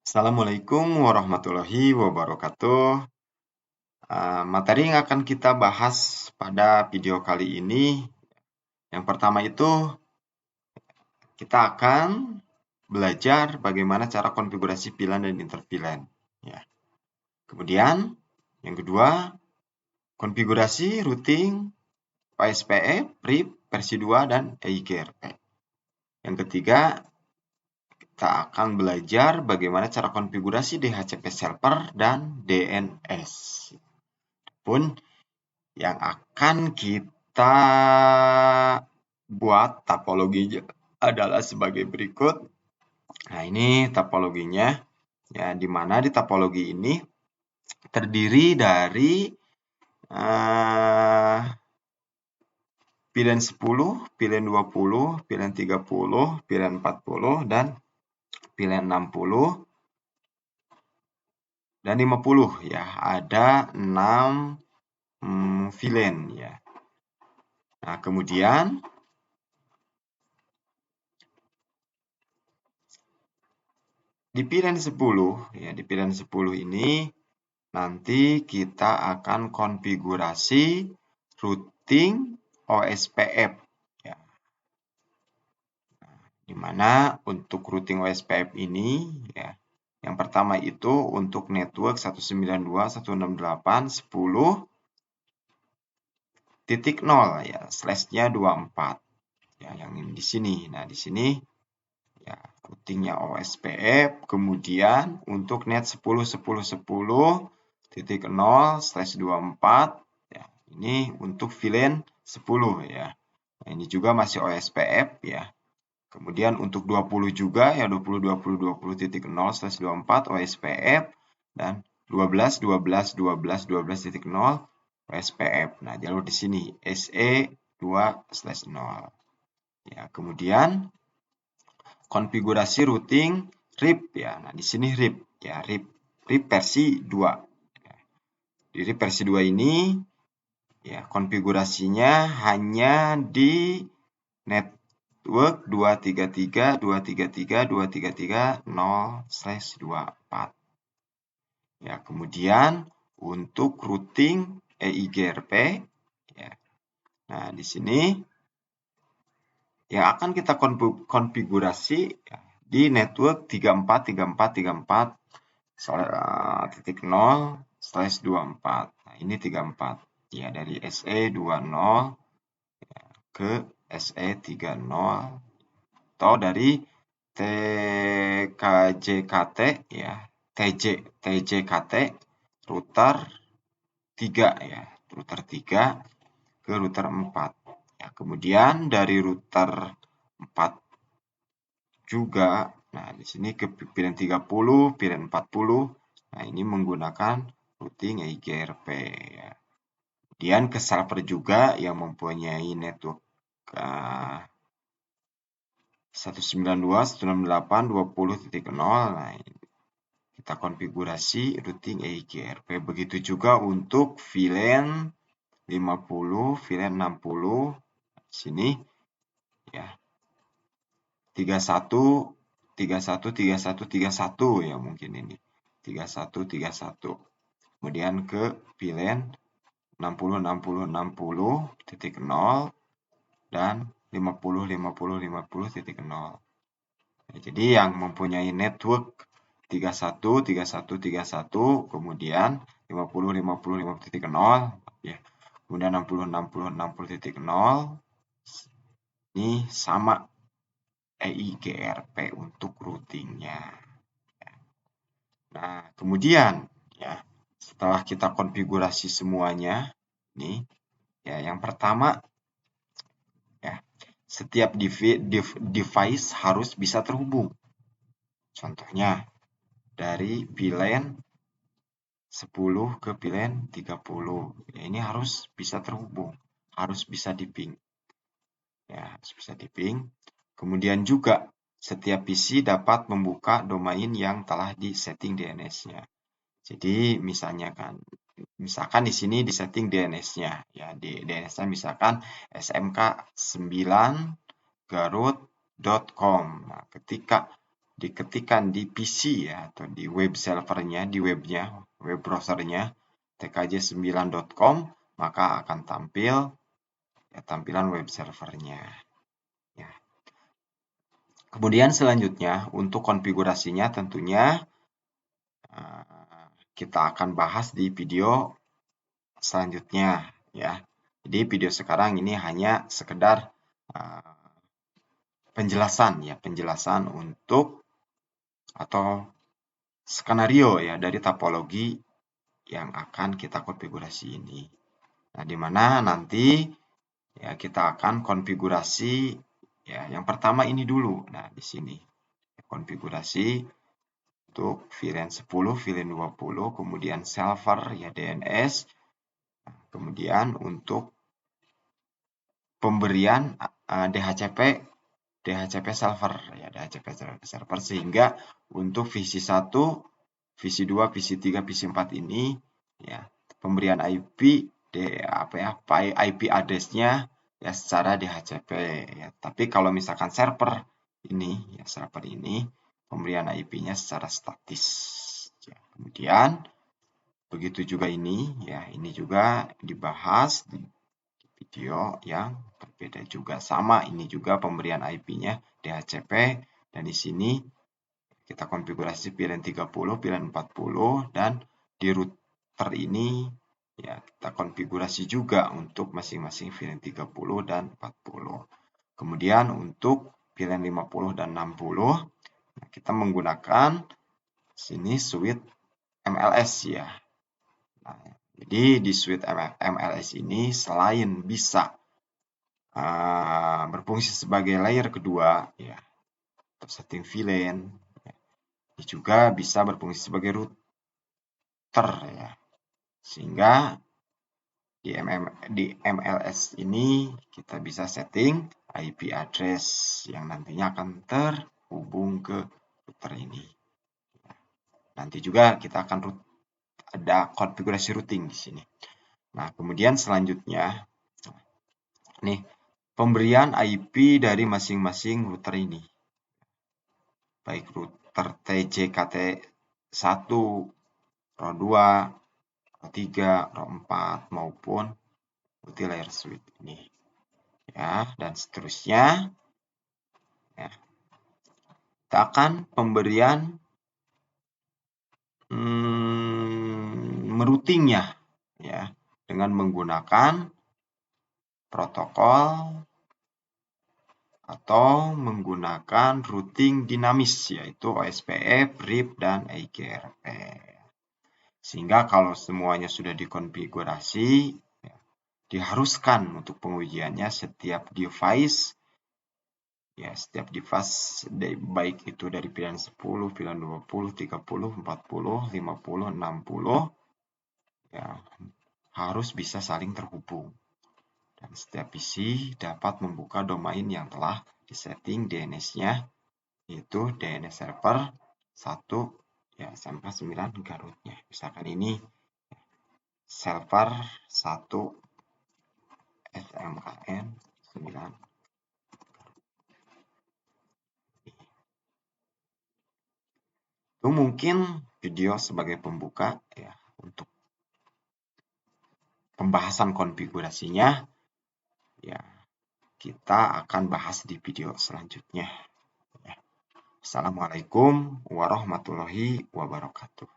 Assalamualaikum warahmatullahi wabarakatuh. Materi yang akan kita bahas pada video kali ini, yang pertama itu kita akan belajar bagaimana cara konfigurasi VLAN dan interVLAN. Ya. Kemudian, yang kedua, konfigurasi routing OSPF, RIP, versi 2, dan EIGRP. Yang ketiga, kita akan belajar bagaimana cara konfigurasi DHCP server dan DNS. Pun yang akan kita buat topologinya adalah sebagai berikut. Nah, ini topologinya. Ya, di mana di topologi ini terdiri dari VLAN 10, VLAN 20, VLAN 30, VLAN 40, dan VLAN 60 dan 50 ya. Ada 6 VLAN ya. Nah, kemudian di VLAN 10 ya, di VLAN 10 ini nanti kita akan konfigurasi routing OSPF ya. Di mana untuk routing OSPF ini ya, yang pertama itu untuk network 192.168.10.0 ya, slashnya 24 ya, yang di sini. Nah, di sini ya routingnya OSPF, kemudian untuk net 10.10.10.0/24 ya, ini untuk VLAN 10 ya. Nah, ini juga masih OSPF ya. Kemudian untuk 20 juga ya 20.20.20.0/24 OSPF dan 12.12.12.12.0 OSPF. Nah, jalur di sini SE2/0. Ya, kemudian konfigurasi routing RIP ya. Nah, di sini RIP ya, RIP versi 2. Di RIP versi 2 ini ya konfigurasinya hanya di network 233.233.233.0/24. Ya, kemudian untuk routing EIGRP ya. Nah, di sini yang akan kita konfigurasi ya, di network 34.34.34.0/24. Nah, ini 34 ya, dari SE20 ke SE30 atau dari TKJKT ya, TJKT router 3 ya, router 3 ke router 4. Ya, kemudian dari router 4 juga, nah di sini ke VLAN 30, VLAN 40. Nah, ini menggunakan routing EIGRP ya. Kemudian ke server juga yang mempunyai network 192.168.20.0. Nah, kita konfigurasi routing EIGRP. Begitu juga untuk VLAN 50, VLAN 60. Sini ya. 31 ya mungkin ini. 31. Kemudian ke VLAN 60 dan 50. Nah, jadi yang mempunyai network 31 kemudian 50 ya. Kemudian 60 ini sama EIGRP untuk routingnya. Nah, kemudian ya setelah kita konfigurasi semuanya, nih ya yang pertama ya setiap device harus bisa terhubung. Contohnya dari VLAN 10 ke VLAN 30. Ya, ini harus bisa terhubung, harus bisa di-ping. Ya, harus bisa di-ping. Kemudian juga setiap PC dapat membuka domain yang telah disetting DNS-nya. Jadi misalkan di sini disetting DNS-nya ya, di DNS-nya misalkan smk9garut.com. Nah, ketika diketikkan di PC ya, atau di web servernya, di webnya, web browsernya tkj9.com, maka akan tampil ya, tampilan web servernya. Ya. Kemudian selanjutnya untuk konfigurasinya tentunya kita akan bahas di video selanjutnya ya. Jadi video sekarang ini hanya sekedar penjelasan ya, penjelasan untuk atau skenario ya dari topologi yang akan kita konfigurasi ini. Nah, di mana nanti ya kita akan konfigurasi ya yang pertama ini dulu. Nah, di sini konfigurasi untuk VLAN 10, VLAN 20, kemudian server ya DNS, kemudian untuk pemberian DHCP server ya, DHCP server, sehingga untuk visi 1, visi 2, visi 3, visi 4 ini ya pemberian IP IP address-nya ya secara DHCP ya. Tapi kalau misalkan server ini ya, server ini pemberian IP-nya secara statis ya. Kemudian begitu juga ini ya, ini juga dibahas di video yang berbeda juga, sama ini juga pemberian IP-nya DHCP, dan di sini kita konfigurasi VLAN 30, VLAN 40, dan di router ini ya kita konfigurasi juga untuk masing-masing VLAN 30 dan 40. Kemudian untuk VLAN 50 dan 60 kita menggunakan sini suite MLS ya. Nah, jadi di suite MLS ini selain bisa berfungsi sebagai layer kedua ya untuk setting VLAN ya, ini juga bisa berfungsi sebagai router ya, sehingga di MLS ini kita bisa setting IP address yang nantinya akan terhubung ke router ini. Nanti juga kita akan ada konfigurasi routing di sini. Nah, kemudian selanjutnya nih pemberian IP dari masing-masing router ini. Baik router TJKT1, RO2, RO3, RO4 maupun multi-layer switch ini. Ya, dan seterusnya. Ya. Kita akan pemberian meroutingnya ya dengan menggunakan protokol atau menggunakan routing dinamis yaitu OSPF, RIP, dan IGRP. Sehingga kalau semuanya sudah dikonfigurasi, ya, diharuskan untuk pengujiannya setiap device baik itu dari pilihan 10, pilihan 20, 30, 40, 50, 60 ya harus bisa saling terhubung. Dan setiap PC dapat membuka domain yang telah disetting DNS-nya yaitu DNS server 1 ya sampai 9 Garutnya. Misalkan ini server 1 SMKN 9. Itu mungkin video sebagai pembuka ya untuk pembahasan konfigurasinya. Ya, kita akan bahas di video selanjutnya. Ya. Assalamualaikum warahmatullahi wabarakatuh.